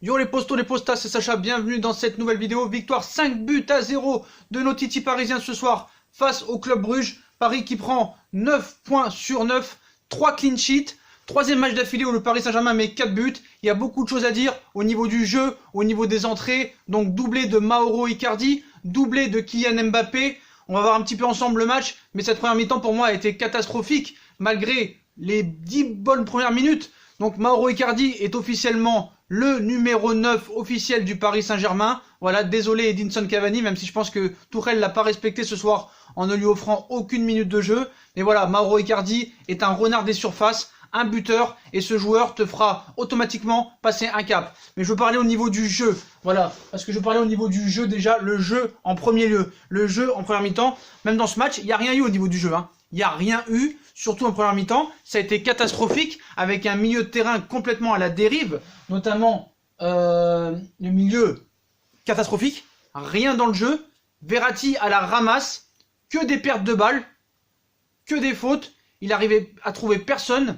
Yo les postos, les postas, c'est Sacha, bienvenue dans cette nouvelle vidéo. Victoire 5-0 de nos titis parisiens ce soir face au Club Bruges. Paris qui prend 9 points sur 9, 3 clean sheets. Troisième match d'affilée où le Paris Saint-Germain met 4 buts. Il y a beaucoup de choses à dire au niveau du jeu, au niveau des entrées. Donc doublé de Mauro Icardi, doublé de Kylian Mbappé. On va voir un petit peu ensemble le match. Mais cette première mi-temps pour moi a été catastrophique malgré les 10 bonnes premières minutes. Donc Mauro Icardi est officiellement le numéro 9 officiel du Paris Saint-Germain. Voilà, désolé Edinson Cavani, même si je pense que Tuchel l'a pas respecté ce soir en ne lui offrant aucune minute de jeu. Mais voilà, Mauro Icardi est un renard des surfaces, un buteur, et ce joueur te fera automatiquement passer un cap. Mais je veux parler au niveau du jeu, voilà, parce que je parlais au niveau du jeu déjà, le jeu en premier lieu, le jeu en première mi-temps. Même dans ce match, il n'y a rien eu au niveau du jeu, hein. Il n'y a rien eu, surtout en première mi-temps. Ça a été catastrophique, avec un milieu de terrain complètement à la dérive, notamment le milieu catastrophique. Rien dans le jeu. Verratti à la ramasse, que des pertes de balles, que des fautes. Il arrivait à trouver personne.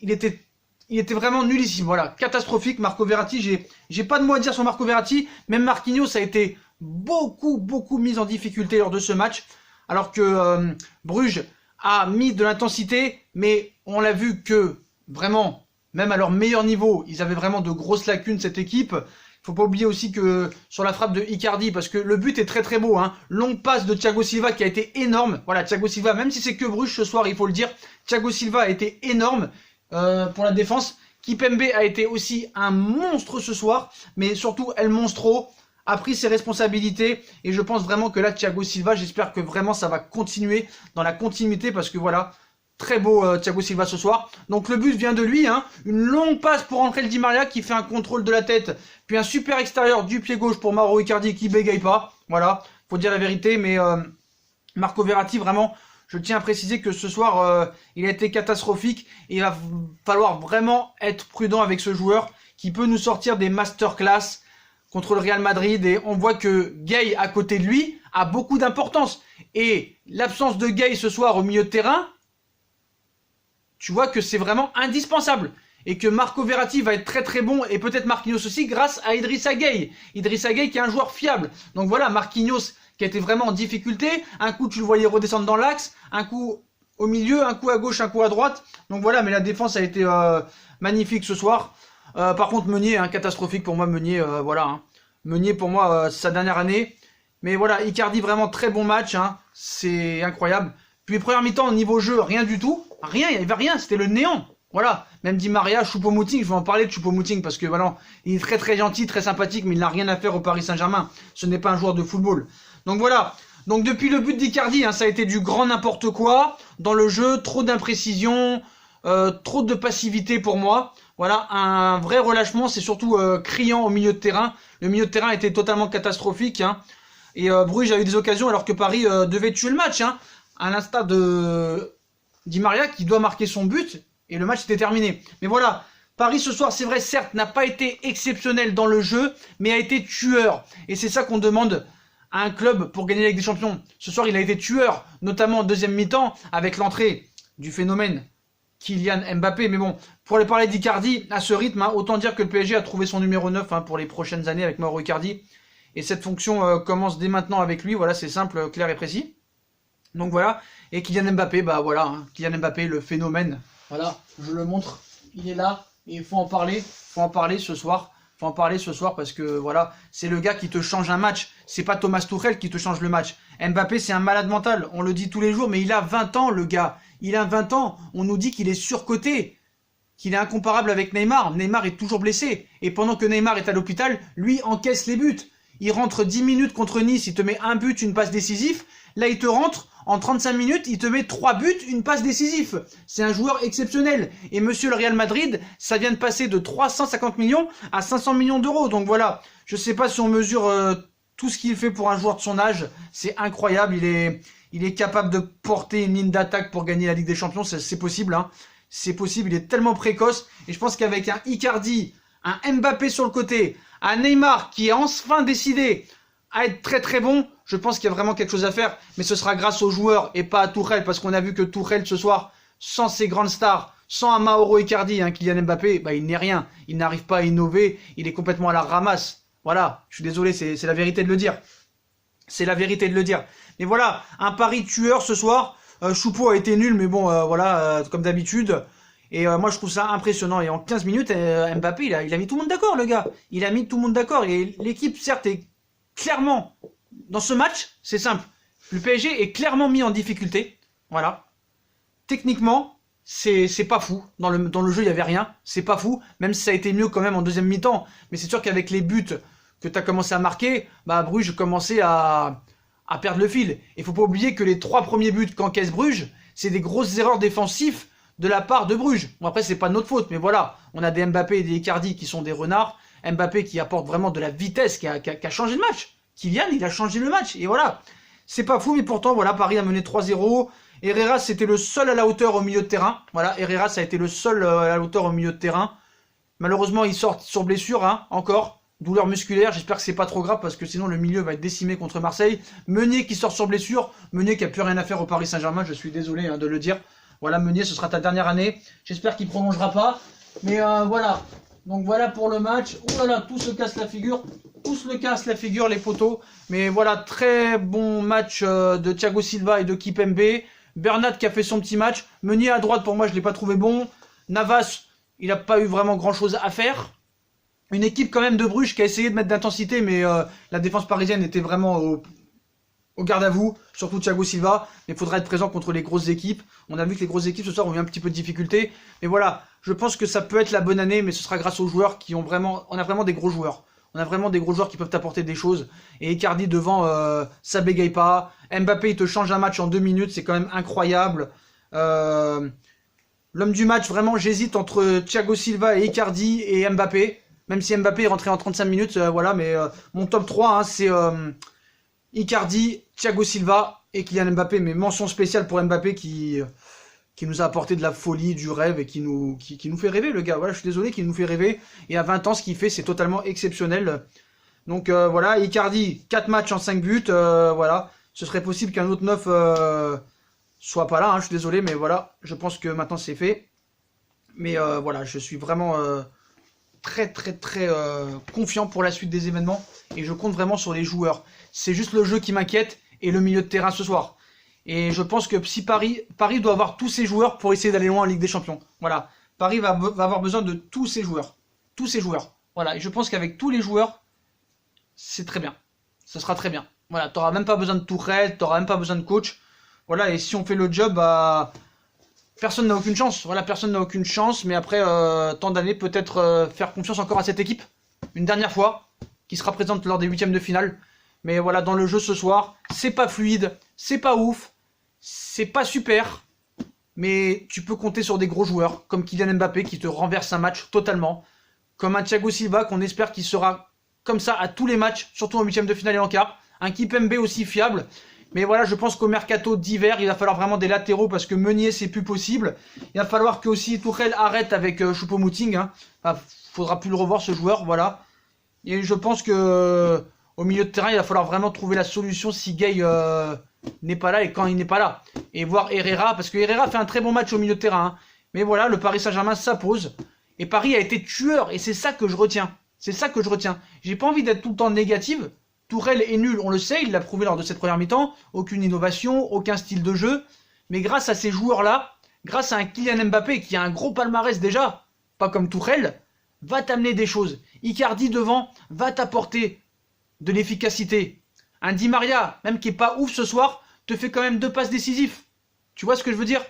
Il était vraiment nullissime. Voilà, catastrophique. Marco Verratti, j'ai pas de mots à dire sur Marco Verratti. Même Marquinhos a été beaucoup mis en difficulté lors de ce match. Alors que Bruges a mis de l'intensité, mais on l'a vu que vraiment, même à leur meilleur niveau, ils avaient vraiment de grosses lacunes cette équipe. Il faut pas oublier aussi que sur la frappe de Icardi, parce que le but est très beau, hein, longue passe de Thiago Silva qui a été énorme. Voilà, Thiago Silva, même si c'est que Bruges ce soir, il faut le dire, Thiago Silva a été énorme pour la défense. Kipembe a été aussi un monstre ce soir, mais surtout El Monstro a pris ses responsabilités, et je pense vraiment que là Thiago Silva, j'espère que vraiment ça va continuer dans la continuité, parce que voilà, très beau Thiago Silva ce soir. Donc le but vient de lui, hein, une longue passe pour Angel Di Maria qui fait un contrôle de la tête, puis un super extérieur du pied gauche pour Mauro Icardi qui bégaye pas. Voilà, faut dire la vérité, mais Marco Verratti, vraiment, je tiens à préciser que ce soir il a été catastrophique, et il va falloir vraiment être prudent avec ce joueur qui peut nous sortir des masterclass contre le Real Madrid, et on voit que Gay à côté de lui a beaucoup d'importance, et l'absence de Gay ce soir au milieu de terrain, tu vois que c'est vraiment indispensable, et que Marco Verratti va être très bon, et peut-être Marquinhos aussi, grâce à Idrissa Gueye. Idrissa Gueye qui est un joueur fiable. Donc voilà, Marquinhos qui a été vraiment en difficulté, un coup tu le voyais redescendre dans l'axe, un coup au milieu, un coup à gauche, un coup à droite. Donc voilà, mais la défense a été magnifique ce soir. Par contre Meunier, hein, catastrophique pour moi, Meunier, voilà. Hein. Meunier pour moi, sa dernière année. Mais voilà, Icardi vraiment très bon match, hein, c'est incroyable. Puis première mi-temps au niveau jeu, rien du tout. Rien, il n'y avait rien, c'était le néant. Voilà, même Di Maria, Choupo-Moting, je vais en parler de Choupo-Moting parce que voilà, il est très gentil, très sympathique, mais il n'a rien à faire au Paris Saint-Germain. Ce n'est pas un joueur de football. Donc voilà, donc depuis le but d'Icardi, hein, ça a été du grand n'importe quoi dans le jeu, trop d'imprécision, trop de passivité pour moi. Voilà, un vrai relâchement, c'est surtout criant au milieu de terrain. Le milieu de terrain était totalement catastrophique, hein. Et Bruges a eu des occasions alors que Paris devait tuer le match, hein, à l'instar de Di Maria qui doit marquer son but, et le match était terminé. Mais voilà, Paris ce soir, c'est vrai, certes, n'a pas été exceptionnel dans le jeu, mais a été tueur. Et c'est ça qu'on demande à un club pour gagner la Ligue des Champions. Ce soir, il a été tueur, notamment en deuxième mi-temps, avec l'entrée du phénomène Kylian Mbappé. Mais bon, pour aller parler d'Icardi, à ce rythme, hein, autant dire que le PSG a trouvé son numéro 9 hein, pour les prochaines années avec Mauro Icardi. Et cette fonction commence dès maintenant avec lui. Voilà, c'est simple, clair et précis. Donc voilà. Et Kylian Mbappé, bah voilà, hein, Kylian Mbappé, le phénomène. Voilà, je le montre. Il est là et il faut en parler. Faut en parler ce soir. Faut en parler ce soir parce que voilà, c'est le gars qui te change un match. C'est pas Thomas Tuchel qui te change le match. Mbappé, c'est un malade mental. On le dit tous les jours, mais il a 20 ans, le gars. Il a 20 ans. On nous dit qu'il est surcoté, qu'il est incomparable avec Neymar. Neymar est toujours blessé. Et pendant que Neymar est à l'hôpital, lui encaisse les buts. Il rentre 10 minutes contre Nice, il te met un but, une passe décisive. Là, il te rentre, en 35 minutes, il te met 3 buts, une passe décisive. C'est un joueur exceptionnel. Et monsieur le Real Madrid, ça vient de passer de 350 millions à 500 millions d'euros. Donc voilà, je sais pas si on mesure tout ce qu'il fait pour un joueur de son âge. C'est incroyable, il est capable de porter une ligne d'attaque pour gagner la Ligue des Champions. C'est possible, hein. C'est possible, il est tellement précoce. Et je pense qu'avec un Icardi, un Mbappé sur le côté, un Neymar qui est enfin décidé à être très bon, je pense qu'il y a vraiment quelque chose à faire. Mais ce sera grâce aux joueurs et pas à Tuchel, parce qu'on a vu que Tuchel ce soir, sans ses grandes stars, Sans un Mauro Icardi, Kylian Mbappé, bah, il n'est rien. Il n'arrive pas à innover, il est complètement à la ramasse. Voilà, je suis désolé, c'est la vérité de le dire. C'est la vérité de le dire. Mais voilà, un pari tueur ce soir. Choupo a été nul, mais bon, voilà, comme d'habitude. Et moi, je trouve ça impressionnant. Et en 15 minutes, Mbappé, il a mis tout le monde d'accord, le gars. Il a mis tout le monde d'accord. Et l'équipe, certes, est clairement, dans ce match, c'est simple. Le PSG est clairement mis en difficulté. Voilà. Techniquement, c'est pas fou. Dans le jeu, il n'y avait rien. C'est pas fou. Même si ça a été mieux quand même en deuxième mi-temps. Mais c'est sûr qu'avec les buts que tu as commencé à marquer, bah, Bruges commençait à perdre le fil. Et faut pas oublier que les 3 premiers buts qu'encaisse Bruges, c'est des grosses erreurs défensives de la part de Bruges. Bon, après, c'est pas de notre faute, mais voilà. On a des Mbappé et des Icardi qui sont des renards. Mbappé qui apporte vraiment de la vitesse, qui a changé le match. Kylian, il a changé le match. Et voilà. C'est pas fou, mais pourtant, voilà, Paris a mené 3-0. Herrera, c'était le seul à la hauteur au milieu de terrain. Voilà, Herrera, ça a été le seul à la hauteur au milieu de terrain. Malheureusement, il sort sur blessure, encore. Douleur musculaire, j'espère que c'est pas trop grave parce que sinon le milieu va être décimé contre Marseille. Meunier qui sort sur blessure. Meunier qui a plus rien à faire au Paris Saint-Germain, je suis désolé de le dire. Voilà, Meunier, ce sera ta dernière année. J'espère qu'il prolongera pas. Mais voilà. Donc voilà pour le match. Oh là là, tout se casse la figure. Tout se le casse la figure, les poteaux. Mais voilà, très bon match de Thiago Silva et de Kipembe. Bernat qui a fait son petit match. Meunier à droite, pour moi, je ne l'ai pas trouvé bon. Navas, il n'a pas eu vraiment grand-chose à faire. Une équipe quand même de Bruges qui a essayé de mettre d'intensité, mais la défense parisienne était vraiment au garde à vous, surtout Thiago Silva, mais il faudra être présent contre les grosses équipes. On a vu que les grosses équipes ce soir ont eu un petit peu de difficulté, mais voilà, je pense que ça peut être la bonne année, mais ce sera grâce aux joueurs qui ont vraiment, on a vraiment des gros joueurs. On a vraiment des gros joueurs qui peuvent apporter des choses. Et Icardi devant, ça bégaye pas. Mbappé, il te change un match en 2 minutes, c'est quand même incroyable. L'homme du match, vraiment, j'hésite entre Thiago Silva et Icardi et Mbappé. Même si Mbappé est rentré en 35 minutes, voilà, mais mon top 3, c'est Icardi, Thiago Silva et Kylian Mbappé. Mais mention spéciale pour Mbappé qui nous a apporté de la folie, du rêve et qui nous fait rêver, le gars. Voilà, je suis désolé, qui nous fait rêver. Et à 20 ans, ce qu'il fait, c'est totalement exceptionnel. Donc voilà, Icardi, 4 matchs en 5 buts, voilà. Ce serait possible qu'un autre 9 soit pas là, je suis désolé, mais voilà, je pense que maintenant c'est fait. Mais voilà, je suis vraiment très confiant pour la suite des événements et je compte vraiment sur les joueurs. C'est juste le jeu qui m'inquiète et le milieu de terrain ce soir. Et je pense que si Paris doit avoir tous ses joueurs pour essayer d'aller loin en Ligue des Champions. Voilà, Paris va avoir besoin de tous ses joueurs. Tous ses joueurs. Voilà, et je pense qu'avec tous les joueurs, c'est très bien. Ce sera très bien. Voilà, t'auras même pas besoin de Tourelle, t'auras même pas besoin de coach. Voilà, et si on fait le job, bah, personne n'a aucune chance. Voilà, personne n'a aucune chance. Mais après tant d'années, peut-être faire confiance encore à cette équipe. Une dernière fois, qui sera présente lors des 8e de finale. Mais voilà, dans le jeu ce soir, c'est pas fluide, c'est pas ouf, c'est pas super. Mais tu peux compter sur des gros joueurs, comme Kylian Mbappé qui te renverse un match totalement. Comme un Thiago Silva qu'on espère qu'il sera comme ça à tous les matchs, surtout en 8e de finale et en quart. Un Kipembe aussi fiable. Mais voilà, je pense qu'au mercato d'hiver, il va falloir vraiment des latéraux parce que Meunier, c'est plus possible. Il va falloir que aussi Tourelle arrête avec Choupo-Moting. Enfin, faudra plus le revoir ce joueur, voilà. Et je pense que au milieu de terrain, il va falloir vraiment trouver la solution si Gueye n'est pas là et quand il n'est pas là. Et voir Herrera, parce que Herrera fait un très bon match au milieu de terrain. Mais voilà, le Paris Saint-Germain s'impose. Et Paris a été tueur, et c'est ça que je retiens. C'est ça que je retiens. J'ai pas envie d'être tout le temps négative. Tourelle est nul, on le sait, il l'a prouvé lors de cette première mi-temps. Aucune innovation, aucun style de jeu. Mais grâce à ces joueurs-là, grâce à un Kylian Mbappé qui a un gros palmarès déjà, pas comme Tourelle, va t'amener des choses. Icardi devant va t'apporter de l'efficacité. Un Di Maria, même qui est pas ouf ce soir, te fait quand même 2 passes décisives. Tu vois ce que je veux dire?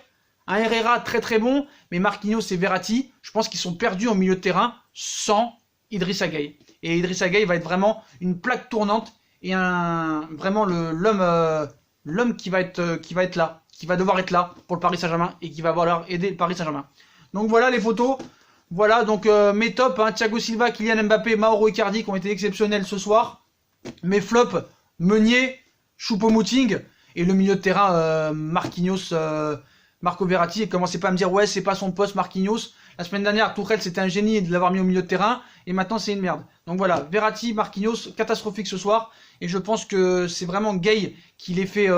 Un Herrera très bon, mais Marquinhos et Verratti, je pense qu'ils sont perdus au milieu de terrain sans Idrissa Gueye. Et Idrissa Gueye va être vraiment une plaque tournante et vraiment l'homme qui va être là, qui va devoir être là pour le Paris Saint-Germain et qui va vouloir aider le Paris Saint-Germain. Donc voilà les photos. Voilà donc mes tops, Thiago Silva, Kylian Mbappé, Mauro Icardi qui ont été exceptionnels ce soir. Mes flops, Meunier, Choupo-Moting et le milieu de terrain Marquinhos, Marco Verratti. Et commencez pas à me dire ouais c'est pas son poste Marquinhos. La semaine dernière Tourelle c'était un génie de l'avoir mis au milieu de terrain et maintenant c'est une merde. Donc voilà, Verratti, Marquinhos, catastrophique ce soir. Et je pense que c'est vraiment Gueye qui les fait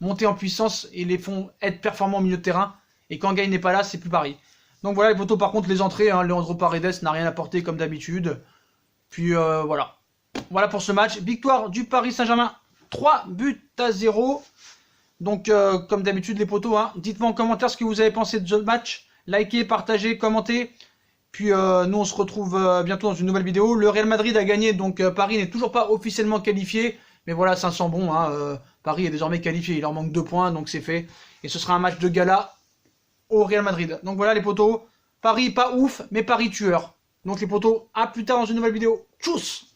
monter en puissance et les font être performants au milieu de terrain. Et quand Gueye n'est pas là, c'est plus pareil. Donc voilà les potos, par contre les entrées, hein, Leandro Paredes n'a rien apporté comme d'habitude. Puis voilà. Voilà pour ce match. Victoire du Paris Saint-Germain, 3-0. Donc comme d'habitude les potos, hein, dites-moi en commentaire ce que vous avez pensé de ce match. Likez, partagez, commentez. Puis nous on se retrouve bientôt dans une nouvelle vidéo. Le Real Madrid a gagné, donc Paris n'est toujours pas officiellement qualifié. Mais voilà, ça sent bon, hein, Paris est désormais qualifié, il leur manque 2 points, donc c'est fait. Et ce sera un match de gala au Real Madrid. Donc voilà les potos, Paris pas ouf, mais Paris tueur. Donc les potos, à plus tard dans une nouvelle vidéo. Tchuss!